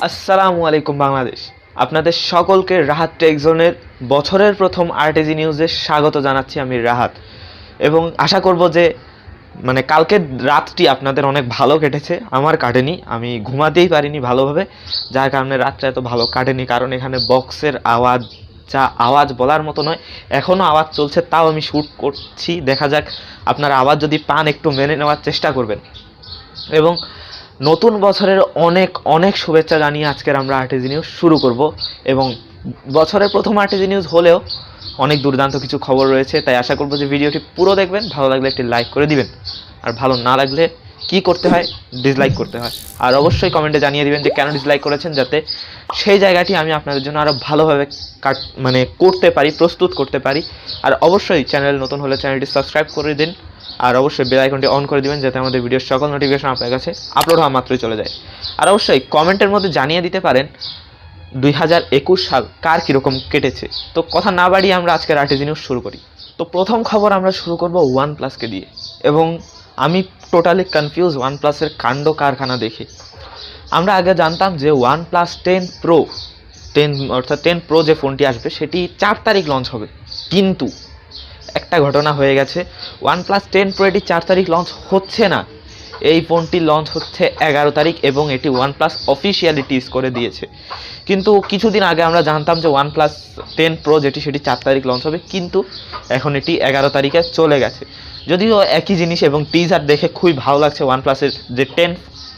আসসালামু আলাইকুম বাংলাদেশ। আপনাদের সকলকে রাহাত টেকজোনের বছরের প্রথম আরটিজি নিউজে স্বাগত জানাচ্ছি আমি রাহাত। এবং আশা করব যে কালকের রাতটি আপনাদের অনেক ভালো কেটেছে। আমার কাটেনি, আমি ঘুমাতেই পারিনি ভালোভাবে, যার কারণে রাতটা এত ভালো কাটেনি। কারণ এখানে বক্সের আওয়াজ, যা আওয়াজ বলার মতো নয়। এখনও আওয়াজ চলছে, তাও আমি শ্যুট করছি। দেখা যাক, আপনারা আওয়াজ যদি পান একটু মেনে নেওয়ার চেষ্টা করবেন। এবং নতুন বছরের অনেক অনেক শুভেচ্ছা জানিয়ে আজকের আমরা আরটিজি নিউজ শুরু করব। এবং বছরের প্রথম আরটিজি নিউজ হলেও অনেক দুর্দান্ত কিছু খবর রয়েছে, তাই আশা করব যে ভিডিওটি পুরো দেখবেন। ভালো লাগলে একটি লাইক করে দিবেন, আর ভালো না লাগলে কি করতে হয়, ডিসলাইক করতে হয়। আর অবশ্যই কমেন্টে জানিয়ে দিবেন যে কেন ডিসলাইক করেছেন, যাতে সেই জায়গাটি আমি আপনাদের জন্য আরও ভালোভাবে করতে পারি, প্রস্তুত করতে পারি। আর অবশ্যই চ্যানেল নতুন হলে চ্যানেলটি সাবস্ক্রাইব করে দিন, আর অবশ্যই বেল আইকনটি অন করে দিবেন, যাতে আমাদের ভিডিওর সকল নোটিফিকেশন আপনার কাছে আপলোড হওয়া মাত্রই চলে যায়। আর অবশ্যই কমেন্টের মধ্যে জানিয়ে দিতে পারেন 2021 সাল কার কীরকম কেটেছে। তো কথা না বাড়িয়ে আমরা আজকের আরটিজি নিউজ শুরু করি। তো প্রথম খবর আমরা শুরু করব ওয়ানপ্লাসকে দিয়ে। এবং আমি টোটালি কনফিউজ ওয়ানপ্লাসের কাণ্ড কারখানা দেখে। আমরা আগে জানতাম যে ওয়ানপ্লাস 10 প্রো অর্থাৎ 10 প্রো যে ফোনটি আসবে সেটি 4 তারিখ লঞ্চ হবে, কিন্তু একটা ঘটনা হয়ে গেছে। ওয়ানপ্লাস 10 প্রো এটি 4 তারিখ লঞ্চ হচ্ছে না, এই ফোনটি লঞ্চ হচ্ছে 11 তারিখ, এবং এটি ওয়ানপ্লাস অফিসিয়ালি টিজ করে দিয়েছে। কিন্তু কিছুদিন আগে আমরা জানতাম যে ওয়ানপ্লাস 10 প্রো যেটি সেটি 4 তারিখ লঞ্চ হবে, কিন্তু এখন এটি 11 তারিখে চলে গেছে। যদিও একই জিনিস, এবং টিজার দেখে খুবই ভালো লাগছে। ওয়ানপ্লাসের যে 10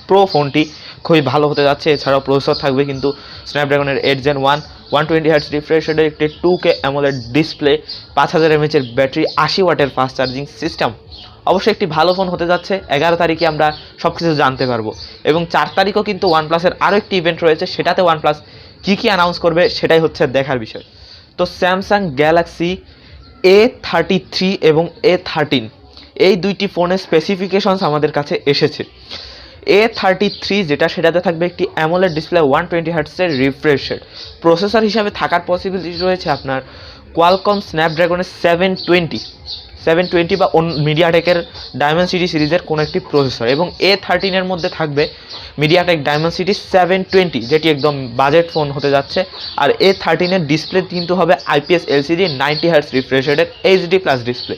প্রো ফোনটি খুবই ভালো হতে যাচ্ছে। এছাড়াও প্রসেসর থাকবে কিন্তু স্ন্যাপড্রাগনের 8 Gen 1, 120 Hz রিফ্রেশ রেটের একটি 2K AMOLED display, 5000 mAh battery, 80 ওয়াটের ফাস্ট চার্জিং সিস্টেম। অবশ্যই একটি ভালো ফোন হতে যাচ্ছে। 11 তারিখে আমরা সব কিছু জানতে পারবো। এবং 4 তারিখও কিন্তু ওয়ানপ্লাসের আরও একটি ইভেন্ট রয়েছে, সেটাতে ওয়ানপ্লাস কী অ্যানাউন্স করবে সেটাই হচ্ছে দেখার বিষয়। তো স্যামসাং গ্যালাক্সি A33 এবং A13 এই দুইটি ফোনের স্পেসিফিকেশনস আমাদের কাছে এসেছে। A33 যেটা, সেটাতে থাকবে একটি অ্যামোলেড ডিসপ্লে, 120 হার্টজের রিফ্রেশ রেট। প্রসেসর হিসাবে থাকার পসিবিলিটি রয়েছে আপনার কোয়ালকম স্ন্যাপড্রাগনের 720 বা মিডিয়াটেকের ডায়মেনসিটি সিরিজের কোনো একটি প্রসেসর। এবং A13 এর মধ্যে থাকবে মিডিয়াটেক ডায়মেনসিটি 720, যেটি একদম বাজেট ফোন হতে যাচ্ছে। আর A13 এর ডিসপ্লে কিন্তু হবে IPS LCD, 90 হার্টজ রিফ্রেশ রেটের HD+ ডিসপ্লে,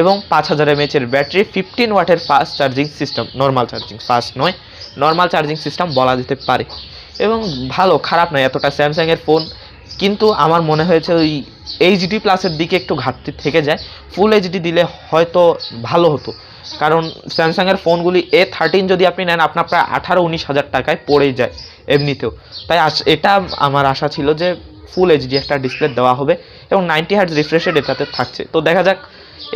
এবং 5000 mAh ব্যাটারি, 15 ওয়াটের fast charging system. Normal charging, fast নয়, নর্মাল চার্জিং সিস্টেম বলা যেতে পারে। এবং ভালো, খারাপ নয় এতটা স্যামসাংয়ের ফোন। কিন্তু আমার মনে হয়েছে ওই HD+-এর দিকে একটু ঘাটতি থেকে যায়। ফুল এইচডি দিলে হয়তো ভালো হতো, কারণ স্যামসাংয়ের ফোনগুলি A13 যদি আপনি নেন, আপনার প্রায় 18-19 হাজার টাকায় পড়েই যায় এমনিতেও। তাই এটা আমার আশা ছিল যে ফুল এইচডি একটা ডিসপ্লে দেওয়া হবে, এবং 90 হার্টজ রিফ্রেশ রেট এটাতে থাকছে। তো দেখা যাক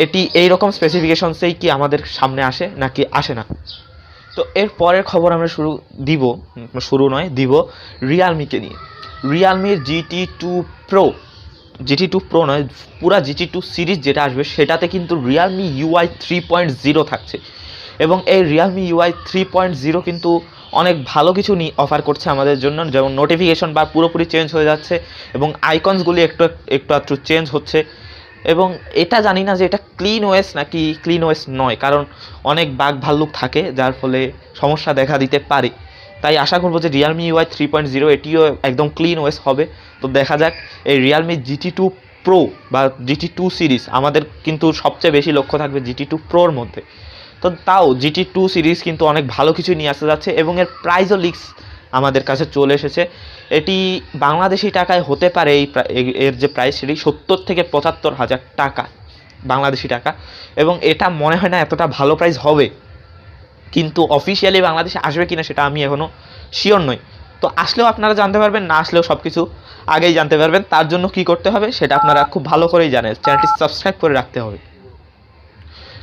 এটি এই রকম স্পেসিফিকেশনসেই কি আমাদের সামনে আসে নাকি আসে না। তো এর পরের খবর আমরা দিব রিয়ালমিকে নিয়ে। রিয়ালমির GT2 Pro নয়, পুরা GT2 সিরিজ যেটা আসবে সেটাতে কিন্তু Realme UI 3.0 থাকছে। এবং এই Realme UI 3.0 কিন্তু অনেক ভালো কিছু অফার করছে আমাদের জন্য, যেমন নোটিফিকেশন বা পুরোপুরি চেঞ্জ হয়ে যাচ্ছে, এবং আইকনসগুলি একটু চেঞ্জ হচ্ছে। এবং এটা জানি না যে এটা ক্লিন ওএস নাকি ক্লিন ওএস নয়, কারণ অনেক বাগ ভাল্লুক থাকে, যার ফলে সমস্যা দেখা দিতে পারে। তাই আশা করবো যে Realme UI 3.0 এটিও একদম ক্লিন ওএস হবে। তো দেখা যাক এই Realme GT2 Pro বা GT2 সিরিজ, আমাদের কিন্তু সবচেয়ে বেশি লক্ষ্য থাকবে GT2 Proর মধ্যে। তো তাও GT2 সিরিজ কিন্তু অনেক ভালো কিছু নিয়ে আসতে যাচ্ছে, এবং এর প্রাইসও লিক্স আমাদের কাছে চলে এসেছে। এটি বাংলাদেশি টাকায় হতে পারে, এর যে প্রাইস সেটি 70 থেকে 75 হাজার টাকা বাংলাদেশি টাকা। এবং এটা মনে হয় না এতটা ভালো প্রাইস হবে, কিন্তু অফিসিয়ালি বাংলাদেশে আসবে কিনা সেটা আমি এখনও শিওর নই। তো আসলেও আপনারা জানতে পারবেন, না আসলেও সব কিছু আগেই জানতে পারবেন। তার জন্য কি করতে হবে সেটা আপনারা খুব ভালো করেই জানেন, চ্যানেলটি সাবস্ক্রাইব করে রাখতে হবে।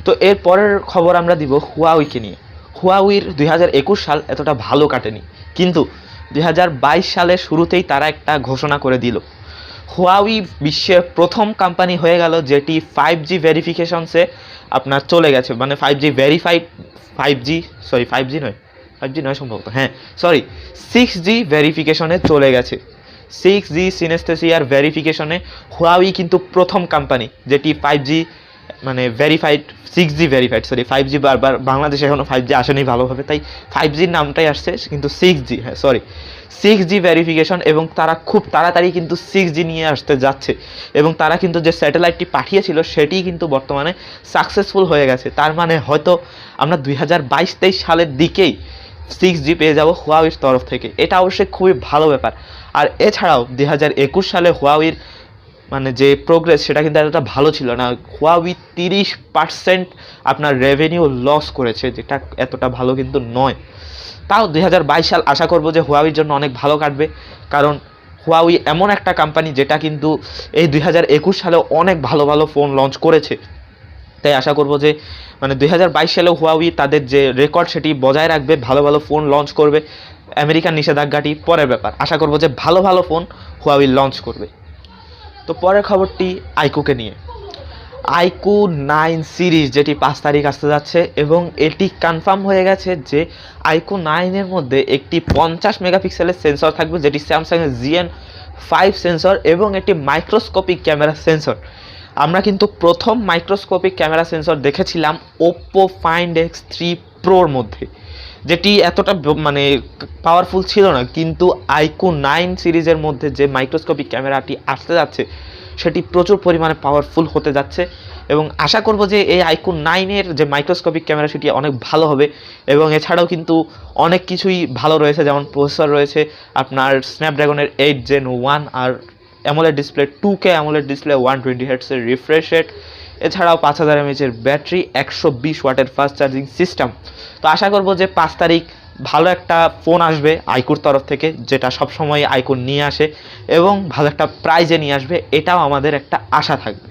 তো এর পরের খবর আমরা দিব হুয়াওয়েকে নিয়ে। হুয়াওয়ের 2021 সাল এতটা ভালো কাটেনি, কিন্তু 2022 সালের শুরুতেই তারা একটা ঘোষণা করে দিল। হুয়াওয়ে বিশ্বের প্রথম কোম্পানি হয়ে গেল যেটি 5G ভেরিফিকেশনসে আপনার চলে গেছে, 5G ভেরিফাইড, 5G নয় সম্ভবত, 6G ভেরিফিকেশনে চলে গেছে। 6G সিনেস্থেসিয়ার ভেরিফিকেশনে হুয়াওয়ে কিন্তু প্রথম কোম্পানি যেটি 5G মানে verified 6G verified, sorry 5G, বারবার বাংলাদেশে এখনও 5G আসেনি ভালোভাবে, তাই 5Gর নামটাই আসছে, কিন্তু 6G, হ্যাঁ সরি 6G ভেরিফিকেশন, এবং তারা খুব তাড়াতাড়ি কিন্তু 6G নিয়ে আসতে যাচ্ছে, এবং তারা কিন্তু যে স্যাটেলাইটটি পাঠিয়েছিল সেটি কিন্তু বর্তমানে সাকসেসফুল হয়ে গেছে। তার মানে হয়তো আমরা 2022-23 সালের দিকেই 6G পেয়ে যাব হুয়াওয়ের তরফ থেকে, এটা অবশ্যই খুবই ভালো ব্যাপার। আর এছাড়াও 2021 সালে হুয়াওয়ের মানে যে প্রোগ্রেস সেটা কিন্তু এতটা ভালো ছিল না। হুয়াওয়ে 30% আপনার রেভিনিউ লস করেছে, যেটা এতটা ভালো কিন্তু নয়। তাও 2022 সাল আশা করব যে হুয়াওয়ের জন্য অনেক ভালো কাটবে, কারণ হুয়াওয়ে এমন একটা কোম্পানি যেটা কিন্তু এই 2021 সালে অনেক ভালো ভালো ফোন লঞ্চ করেছে। তাই আশা করব যে মানে 2022 সালে হুয়াওয়ে তাদের যে রেকর্ড সেটি বজায় রাখবে, ভালো ভালো ফোন লঞ্চ করবে। আমেরিকার নিষেধাজ্ঞাটি পরের ব্যাপার, আশা করব যে ভালো ভালো ফোন হুয়াওয়ে লঞ্চ করবে। তো পরের খবরটি আইকুকে নিয়ে। আইকু 9 সিরিজ যেটি 5 তারিখ আসতে যাচ্ছে, এবং এটি কনফার্ম হয়ে গেছে যে আইকু 9-এর মধ্যে একটি 50 মেগাপিক্সেলের সেন্সর থাকবে, যেটি স্যামসাংয়ের GN5 সেন্সর, এবং একটি মাইক্রোস্কোপিক ক্যামেরা সেন্সর। আমরা কিন্তু প্রথম মাইক্রোস্কোপিক ক্যামেরা সেন্সর দেখেছিলাম ওপ্পো ফাইন্ড X3 প্রোর মধ্যে, যেটি এতটা মানে পাওয়ারফুল ছিল না, কিন্তু আইকু 9 সিরিজের মধ্যে যে মাইক্রোস্কোপিক ক্যামেরাটি আসতে যাচ্ছে সেটি প্রচুর পরিমাণে পাওয়ারফুল হতে যাচ্ছে, এবং আশা করব যে এই আইকু 9-এর যে মাইক্রোস্কোপিক ক্যামেরা সেটি অনেক ভালো হবে। এবং এছাড়াও কিন্তু অনেক কিছুই ভালো রয়েছে, যেমন প্রসেসর রয়েছে আপনার স্ন্যাপড্রাগনের 8 Gen 1, আর AMOLED display 2K AMOLED display, 120 হার্টজের রিফ্রেশ রেট, এছাড়াও 5000 mAh ব্যাটারি, 120 ওয়াটের ফাস্ট চার্জিং সিস্টেম। তো আশা করব যে 5 তারিখ ভালো একটা ফোন আসবে আইকুর তরফ থেকে, যেটা সবসময় আইকুর নিয়ে আসে, এবং ভালো একটা প্রাইজে নিয়ে আসবে, এটাও আমাদের একটা আশা থাকবে।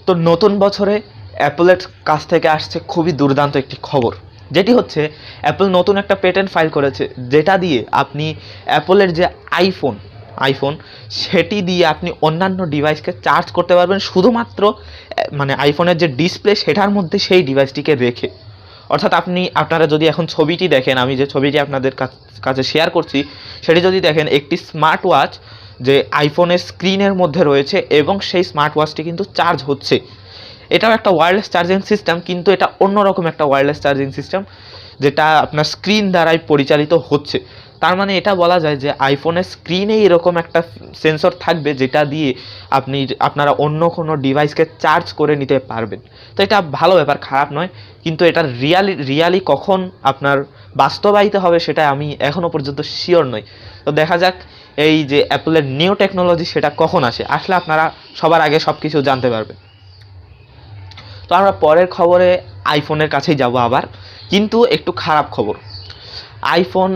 তো নতুন বছরে অ্যাপলের কাছ থেকে আসছে খুবই দুর্দান্ত একটি খবর, যেটি হচ্ছে অ্যাপল নতুন একটা পেটেন্ট ফাইল করেছে, যেটা দিয়ে আপনি অ্যাপলের যে আইফোন সেটি দিয়ে আপনি অন্যান্য ডিভাইসকে চার্জ করতে পারবেন, শুধুমাত্র মানে আইফোনের যে ডিসপ্লে সেটার মধ্যে সেই ডিভাইসটিকে রেখে। অর্থাৎ আপনারা যদি এখন ছবিটি দেখেন, আমি যে ছবিটি আপনাদের কাছে শেয়ার করছি সেটি যদি দেখেন, একটি স্মার্ট ওয়াচ যে আইফোনের স্ক্রিনের মধ্যে রয়েছে, এবং সেই স্মার্ট ওয়াচটি কিন্তু চার্জ হচ্ছে। এটাও একটা ওয়্যারলেস চার্জিং সিস্টেম, কিন্তু এটা অন্যরকম একটা ওয়্যারলেস চার্জিং সিস্টেম, যেটা আপনার স্ক্রিন দ্বারাই পরিচালিত হচ্ছে। তার মানে এটা বলা যায় যে আইফোনের স্ক্রিনেই এরকম একটা সেন্সর থাকবে, যেটা দিয়ে আপনারা অন্য কোনো ডিভাইসকে চার্জ করে নিতে পারবেন। তো এটা ভালো ব্যাপার, খারাপ নয়, কিন্তু এটা রিয়ালি কখন আপনার বাস্তবায়িত হবে সেটা আমি এখনও পর্যন্ত শিওর নই। তো দেখা যাক এই যে অ্যাপলের নিউ টেকনোলজি সেটা কখন আসলে আপনারা সবার আগে সব কিছু জানতে পারবেন। তো আমরা পরের খবরে আইফোনের কাছেই যাব আবার, কিন্তু একটু খারাপ খবর। আইফোন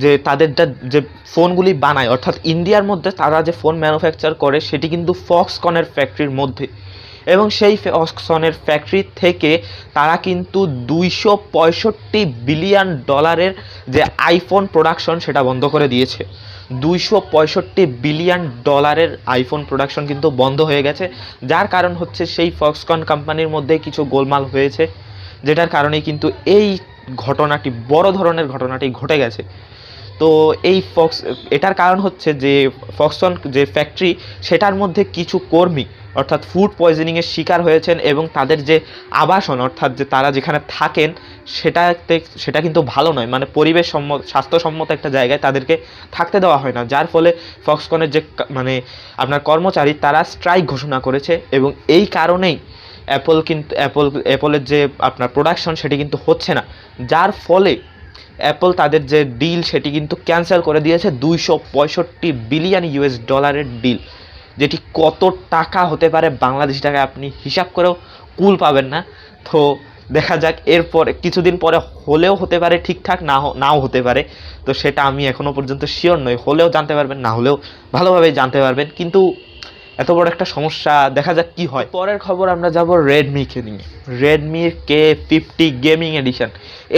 যে তাদের যে ফোনগুলি বানায়, অর্থাৎ ইন্ডিয়ার মধ্যে তারা যে ফোন ম্যানুফ্যাকচার করে সেটি কিন্তু ফক্সকনের ফ্যাক্টরির মধ্যে, এবং সেই ফক্সকনের ফ্যাক্টরি থেকে তারা কিন্তু $265 বিলিয়ন যে আইফোন প্রোডাকশন সেটা বন্ধ করে দিয়েছে। $265 বিলিয়ন আইফোন প্রোডাকশন কিন্তু বন্ধ হয়ে গেছে, যার কারণ হচ্ছে সেই ফক্সকন কোম্পানির মধ্যে কিছু গোলমাল হয়েছে, যেটার কারণেই কিন্তু এই ঘটনাটি, বড় ধরনের ঘটনাটি ঘটে গেছে। তো এটার কারণ হচ্ছে যে ফক্সকন যে ফ্যাক্টরি সেটার মধ্যে কিছু কর্মী অর্থাৎ ফুড পয়জনিংয়ের শিকার হয়েছেন, এবং তাদের যে আবাসন অর্থাৎ যে তারা যেখানে থাকেন সেটা কিন্তু ভালো নয়, মানে স্বাস্থ্যসম্মত একটা জায়গায় তাদেরকে থাকতে দেওয়া হয় না, যার ফলে ফক্সকনের যে মানে আপনার কর্মচারী তারা স্ট্রাইক ঘোষণা করেছে, এবং এই কারণেই অ্যাপলের যে আপনার প্রোডাকশন সেটি কিন্তু হচ্ছে না, যার ফলে অ্যাপল তাদের যে ডিল সেটি কিন্তু ক্যান্সেল করে দিয়েছে। $265 বিলিয়ন ডিল, যেটি কত টাকা হতে পারে বাংলাদেশি টাকায় আপনি হিসাব করেও কুল পাবেন না। তো দেখা যাক, এরপর কিছুদিন পরে হলেও হতে পারে ঠিকঠাক, নাও হতে পারে। তো সেটা আমি এখনও পর্যন্ত শিওর নই, হলেও জানতে পারবেন, না হলেও ভালোভাবেই জানতে পারবেন, কিন্তু এত বড় একটা সমস্যা, দেখা যাক কি হয়। পরের খবর আমরা যাব রেডমিকে নিয়ে। রেডমির K50 গেমিং এডিশন,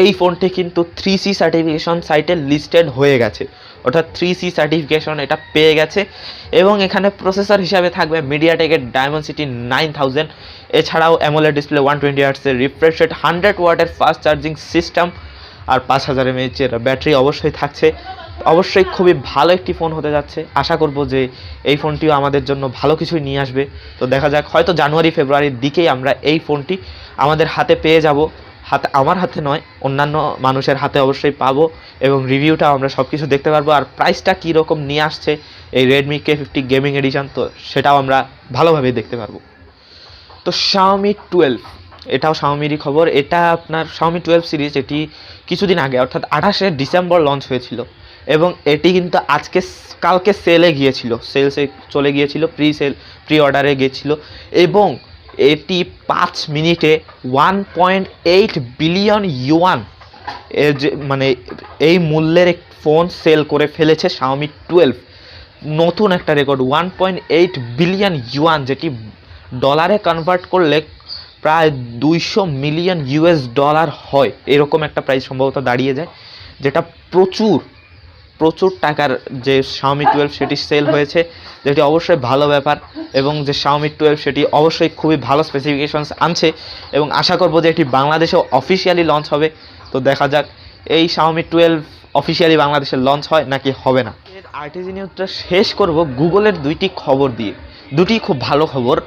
এই ফোনটি কিন্তু 3C সার্টিফিকেশন সাইটে লিস্টেড হয়ে গেছে, অর্থাৎ 3C সার্টিফিকেশন এটা পেয়ে গেছে, এবং এখানে প্রসেসর হিসাবে থাকবে মিডিয়াটেকের ডায়মন্ডসিটি 9000, এছাড়াও অ্যামোলেড ডিসপ্লে, 120 হার্টজের রিফ্রেশ রেট, 100 ওয়াটের ফাস্ট চার্জিং সিস্টেম, আর 5000 mAh ব্যাটারি অবশ্যই থাকছে। অবশ্যই খুবই ভালো একটি ফোন হতে যাচ্ছে। আশা করব যে এই ফোনটিও আমাদের জন্য ভালো কিছুই নিয়ে আসবে। তো দেখা যাক, হয়তো জানুয়ারি ফেব্রুয়ারির দিকেই আমরা এই ফোনটি আমাদের হাতে পেয়ে যাব। আমার হাতে নয়, অন্যান্য মানুষের হাতে অবশ্যই পাবো, এবং রিভিউটাও আমরা সব কিছু দেখতে পারবো। আর প্রাইসটা কীরকম নিয়ে আসছে এই Redmi K50 গেমিং এডিশন, তো সেটাও আমরা ভালোভাবেই দেখতে পারবো। তো Xiaomi 12, এটাও Xiaomiরই খবর। এটা আপনার Xiaomi 12 সিরিজ, এটি কিছুদিন আগে অর্থাৎ 28শে ডিসেম্বর লঞ্চ হয়েছিল, এবং এটি কিন্তু কালকে সেলে গিয়েছিল, সেলসে চলে গিয়েছিল, প্রি অর্ডারে গিয়েছিল, এবং এটি 5 মিনিটে 1.8 বিলিয়ন ইউয়ান এর যে মানে এই মূল্যের ফোন সেল করে ফেলেছে Xiaomi 12। নতুন একটা রেকর্ড, 1.8 বিলিয়ন ইউয়ান, যেটি ডলারে কনভার্ট করলে প্রায় 200 মিলিয়ন ইউএস ডলার হয়, এরকম একটা প্রাইস সম্ভবত দাঁড়িয়ে যায়, যেটা প্রচুর টাকার যে Xiaomi 12 সেটি সেল হয়েছে, যেটি অবশ্যই ভালো ব্যাপার। এবং যে Xiaomi 12 সেটি অবশ্যই খুবই ভালো স্পেসিফিকেশনস আনছে, এবং আশা করব যে এটি বাংলাদেশেও অফিসিয়ালি লঞ্চ হবে। তো দেখা যাক এই Xiaomi 12 অফিসিয়ালি বাংলাদেশে লঞ্চ হয় নাকি হবে না। এর আরটিজি নিউজটা শেষ করব গুগলের দুটি খুব ভালো খবর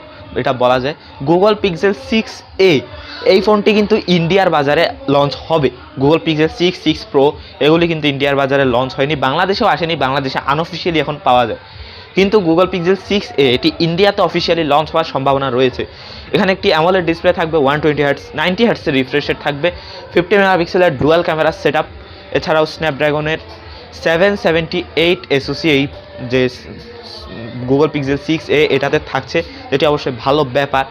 এটা বলা যায়। গুগল পিক্সেল 6a, এই ফোনটি কিন্তু ইন্ডিয়ার বাজারে লঞ্চ হবে। গুগল পিক্সেল 6 প্রো এগুলি কিন্তু ইন্ডিয়ার বাজারে লঞ্চ হয়নি, বাংলাদেশেও আসেনি, বাংলাদেশে আনঅফিসিয়ালি এখন পাওয়া যায়। কিন্তু গুগল পিক্সেল 6a এটি ইন্ডিয়াতে অফিসিয়ালি লঞ্চ হওয়ার সম্ভাবনা রয়েছে। এখানে একটি অ্যামোলেড ডিসপ্লে থাকবে, 120 হার্টজ 90 হার্টসের রিফ্রেশ রেট থাকবে, 50 মেগাপিক্সেলের ডুয়াল ক্যামেরা সেটআপ, এছাড়াও স্ন্যাপড্রাগনের 778 SoC এই যে গুগল পিক্সেল 6a এটাতে থাকছে, যেটি অবশ্যই ভালো ব্যাপার।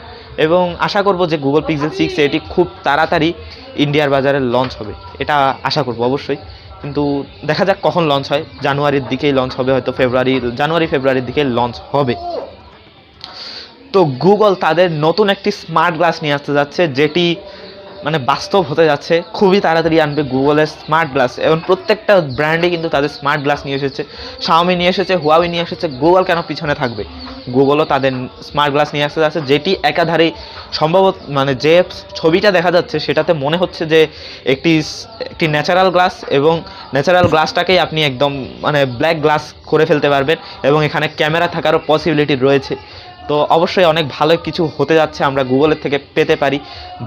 এবং আশা করব যে গুগল পিক্সেল 6a এটি খুব তাড়াতাড়ি ইন্ডিয়ার বাজারে লঞ্চ হবে, এটা আশা করব অবশ্যই। কিন্তু দেখা যাক কখন লঞ্চ হয়, জানুয়ারির দিকেই লঞ্চ হবে, হয়তো জানুয়ারি ফেব্রুয়ারির দিকে লঞ্চ হবে। তো গুগল তাদের নতুন একটি স্মার্ট গ্লাস নিয়ে আসতে যাচ্ছে, যেটি মানে বাস্তব হতে যাচ্ছে, খুবই তাড়াতাড়ি আনবে গুগলের স্মার্ট গ্লাস। এবং প্রত্যেকটা ব্র্যান্ডে কিন্তু তাদের স্মার্ট গ্লাস নিয়ে এসেছে, Xiaomi নিয়ে এসেছে, Huawei নিয়ে এসেছে, গুগল কেন পিছনে থাকবে? গুগলও তাদের স্মার্ট গ্লাস নিয়ে আসতে যাচ্ছে, যেটি একাধারেই সম্ভবত মানে যে ছবিটা দেখা যাচ্ছে সেটাতে মনে হচ্ছে যে একটি ন্যাচারাল গ্লাস, এবং ন্যাচারাল গ্লাসটাকেই আপনি একদম মানে ব্ল্যাক গ্লাস করে ফেলতে পারবেন, এবং এখানে ক্যামেরা থাকারও পসিবিলিটি রয়েছে। তো অবশ্যই অনেক ভালো কিছু হতে যাচ্ছে, আমরা গুগলের থেকে পেতে পারি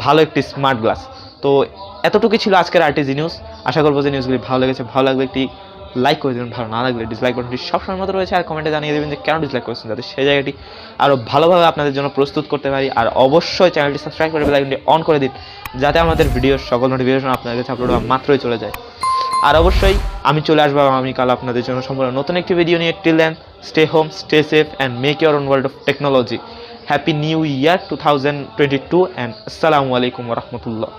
ভালো একটি স্মার্ট গ্লাস। তো এতটুকুই ছিল আজকের আরটিজি নিউজ। আশা করবো যে নিউজগুলি ভালো লেগেছে, ভালো লাগলে একটি লাইক করে দেবেন, ভালো না লাগলে ডিসলাইক বাটনটি সবসময় মতো রয়েছে, আর কমেন্টে জানিয়ে দেবেন যে কেন ডিসলাইক করেছেন, যাতে সেই জায়গাটি আরও ভালোভাবে আপনাদের জন্য প্রস্তুত করতে পারি। আর অবশ্যই চ্যানেলটি সাবস্ক্রাইব করে বেল আইকনটি অন করে দিন, যাতে আমাদের ভিডিওর সকল নোটিফিকেশন আপনাদের কাছে আপলোড হওয়া মাত্রই চলে যায়। আর অবশ্যই আমি চলে আসবো আগামীকাল আপনাদের জন্য সম্পূর্ণ নতুন একটি ভিডিও নিয়ে। Till then, stay home, stay safe and make your own world of technology. Happy new year 2022 and আসসালামু আলাইকুম ওয়া রাহমাতুল্লাহ।